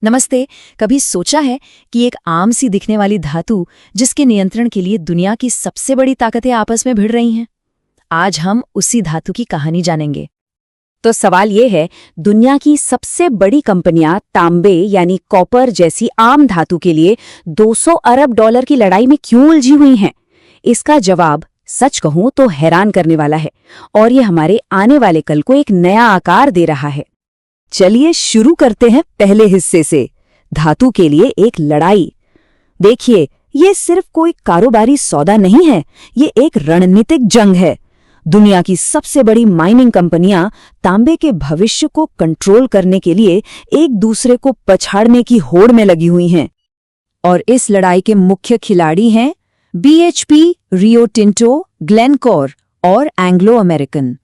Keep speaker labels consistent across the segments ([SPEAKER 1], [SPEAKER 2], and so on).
[SPEAKER 1] नमस्ते। कभी सोचा है कि एक आम सी दिखने वाली धातु जिसके नियंत्रण के लिए दुनिया की सबसे बड़ी ताकतें आपस में भिड़ रही हैं? आज हम उसी धातु की कहानी जानेंगे।
[SPEAKER 2] तो सवाल ये है, दुनिया की सबसे बड़ी कंपनियां तांबे यानी कॉपर जैसी आम धातु के लिए 200 अरब डॉलर की लड़ाई में क्यों उलझी हुई हैं? इसका जवाब सच कहूं तो हैरान करने वाला है और ये हमारे आने वाले कल को एक नया आकार दे रहा है। चलिए शुरू करते हैं पहले हिस्से से, धातु के लिए एक लड़ाई। देखिए, ये सिर्फ कोई कारोबारी सौदा नहीं है, ये एक रणनीतिक जंग है। दुनिया की सबसे बड़ी माइनिंग कंपनियां तांबे के भविष्य को कंट्रोल करने के लिए एक दूसरे को पछाड़ने की होड़ में लगी हुई हैं। और इस लड़ाई के मुख्य खिलाड़ी हैं BHP, रियो टिंटो, ग्लेनकोर और एंग्लो अमेरिकन।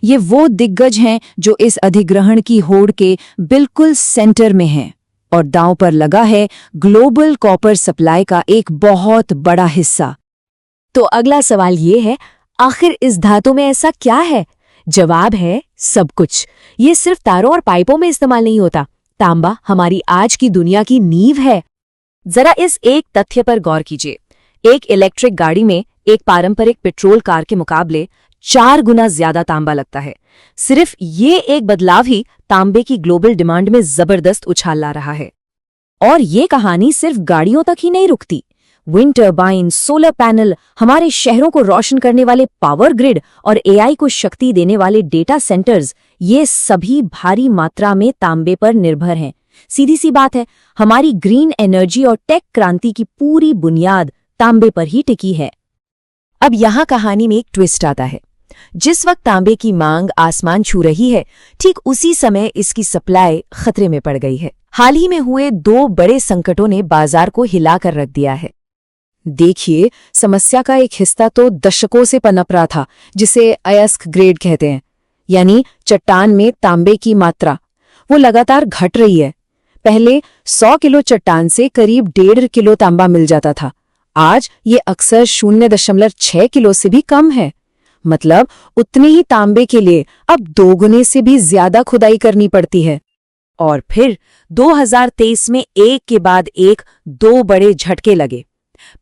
[SPEAKER 2] ये वो दिग्गज हैं जो इस अधिग्रहण की होड़ के बिल्कुल सेंटर में हैं और दांव पर लगा है ग्लोबल कॉपर सप्लाई का एक बहुत बड़ा हिस्सा। तो अगला सवाल ये है, आखिर इस धातु में ऐसा क्या है? जवाब है सब कुछ। ये सिर्फ तारों और पाइपों में इस्तेमाल नहीं होता। तांबा हमारी आज की दुनिया की नींव है। जरा इस एक तथ्य पर गौर कीजिए। एक इलेक्ट्रिक गाड़ी में एक पारंपरिक पेट्रोल कार के मुकाबले 4 गुना ज्यादा तांबा लगता है। सिर्फ ये एक बदलाव ही तांबे की ग्लोबल डिमांड में जबरदस्त उछाल ला रहा है। और ये कहानी सिर्फ गाड़ियों तक ही नहीं रुकती। विंड टर्बाइन, सोलर पैनल, हमारे शहरों को रोशन करने वाले पावर ग्रिड और AI को शक्ति देने वाले डेटा सेंटर्स, ये सभी भारी मात्रा में तांबे पर निर्भर हैं। सीधी सी बात है, हमारी ग्रीन एनर्जी और टेक क्रांति की पूरी बुनियाद तांबे पर ही टिकी है। अब यहाँ कहानी में एक ट्विस्ट आता है। जिस वक्त तांबे की मांग आसमान छू रही है, ठीक उसी समय इसकी सप्लाई खतरे में पड़ गई है। हाल ही में हुए 2 बड़े संकटों ने बाजार को हिलाकर रख दिया है। देखिए, समस्या का एक हिस्सा तो दशकों से पनप रहा था, जिसे अयस्क ग्रेड कहते हैं, यानी चट्टान में तांबे की मात्रा। वो लगातार घट रही है। पहले 100 किलो चट्टान से करीब 1.5 किलो तांबा मिल जाता था। आज ये अक्सर 0.6 किलो से भी कम है। मतलब उतने ही तांबे के लिए अब 2 गुने से भी ज्यादा खुदाई करनी पड़ती है। और फिर 2023 में एक के बाद एक 2 बड़े झटके लगे।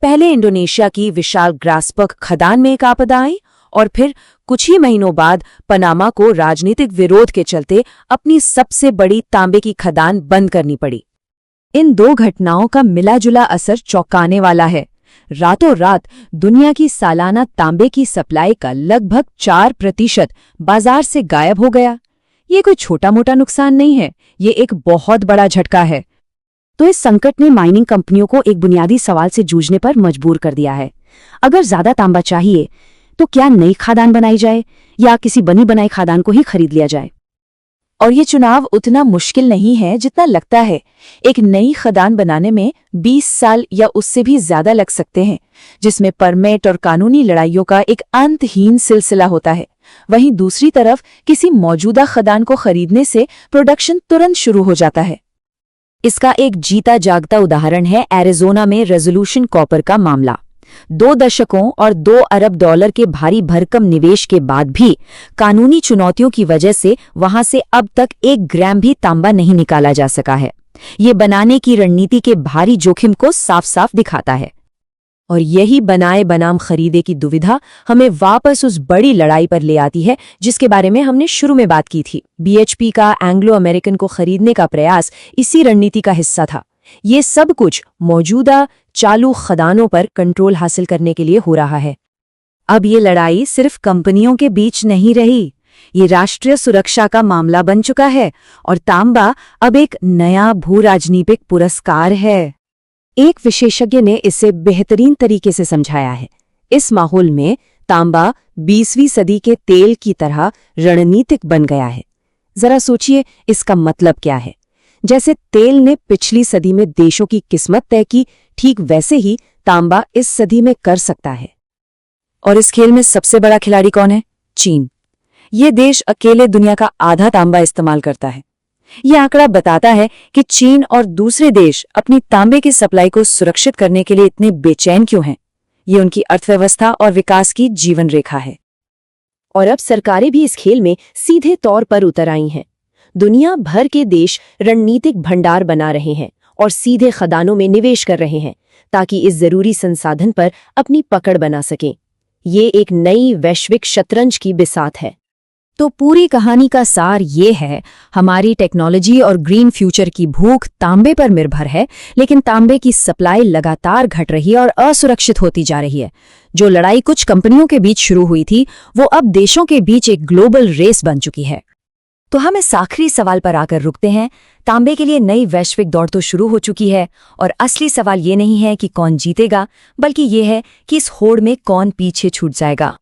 [SPEAKER 2] पहले इंडोनेशिया की विशाल ग्रास्पक खदान में एक आपदा आई और फिर कुछ ही महीनों बाद पनामा को राजनीतिक विरोध के चलते अपनी सबसे बड़ी तांबे की खदान बंद करनी पड़ी। इन 2 घटनाओं का मिला-जुला असर चौंकाने वाला है। रातों रात दुनिया की सालाना तांबे की सप्लाई का लगभग 4% बाजार से गायब हो गया। ये कोई छोटा मोटा नुकसान नहीं है, ये एक बहुत बड़ा झटका है। तो इस संकट ने माइनिंग कंपनियों को एक बुनियादी सवाल से जूझने पर मजबूर कर दिया है। अगर ज्यादा तांबा चाहिए तो क्या नई खदान बनाई जाए या किसी बनी बनाई खदान को ही खरीद लिया जाए? और ये चुनाव उतना मुश्किल नहीं है जितना लगता है। एक नई खदान बनाने में 20 साल या उससे भी ज्यादा लग सकते हैं, जिसमें परमिट और कानूनी लड़ाइयों का एक अंतहीन सिलसिला होता है। वहीं दूसरी तरफ किसी मौजूदा खदान को खरीदने से प्रोडक्शन तुरंत शुरू हो जाता है। इसका एक जीता जागता उदाहरण है एरिजोना में रेजोल्यूशन कॉपर का मामला। 2 दशकों और 2 अरब डॉलर के भारी भरकम निवेश के बाद भी कानूनी चुनौतियों की वजह से वहां से अब तक 1 ग्राम भी तांबा नहीं निकाला जा सका है। ये बनाने की रणनीति के भारी जोखिम को साफ साफ दिखाता है। और यही बनाए बनाम खरीदे की दुविधा हमें वापस उस बड़ी लड़ाई पर ले आती है जिसके बारे में हमने शुरू में बात की थी। BHP का एंग्लो अमेरिकन को खरीदने का प्रयास इसी रणनीति का हिस्सा था। ये सब कुछ मौजूदा चालू खदानों पर कंट्रोल हासिल करने के लिए हो रहा है। अब ये लड़ाई सिर्फ कंपनियों के बीच नहीं रही, ये राष्ट्रीय सुरक्षा का मामला बन चुका है और तांबा अब एक नया भू-राजनीतिक पुरस्कार है। एक विशेषज्ञ ने इसे बेहतरीन तरीके से समझाया है। इस माहौल में तांबा 20वीं सदी के तेल की तरह रणनीतिक बन गया है। जरा सोचिए, इसका मतलब क्या है? जैसे तेल ने पिछली सदी में देशों की किस्मत तय की, ठीक वैसे ही तांबा इस सदी में कर सकता है। और इस खेल में सबसे बड़ा खिलाड़ी कौन है? चीन। ये देश अकेले दुनिया का आधा तांबा इस्तेमाल करता है। ये आंकड़ा बताता है कि चीन और दूसरे देश अपनी तांबे की सप्लाई को सुरक्षित करने के लिए इतने बेचैन क्यों हैं। ये उनकी अर्थव्यवस्था और विकास की जीवन रेखा है। और अब सरकारें भी इस खेल में सीधे तौर पर उतर आई हैं। दुनिया भर के देश रणनीतिक भंडार बना रहे हैं और सीधे खदानों में निवेश कर रहे हैं ताकि इस जरूरी संसाधन पर अपनी पकड़ बना सकें। ये एक नई वैश्विक शतरंज की बिसात है।
[SPEAKER 1] तो पूरी कहानी का सार ये है, हमारी टेक्नोलॉजी और ग्रीन फ्यूचर की भूख तांबे पर निर्भर है, लेकिन तांबे की सप्लाई लगातार घट रही है और असुरक्षित होती जा रही है। जो लड़ाई कुछ कंपनियों के बीच शुरू हुई थी, वो अब देशों के बीच एक ग्लोबल रेस बन चुकी है। तो हम इस आखिरी सवाल पर आकर रुकते हैं। तांबे के लिए नई वैश्विक दौड़ तो शुरू हो चुकी है और असली सवाल ये नहीं है कि कौन जीतेगा, बल्कि ये है कि इस होड़ में कौन पीछे छूट जाएगा।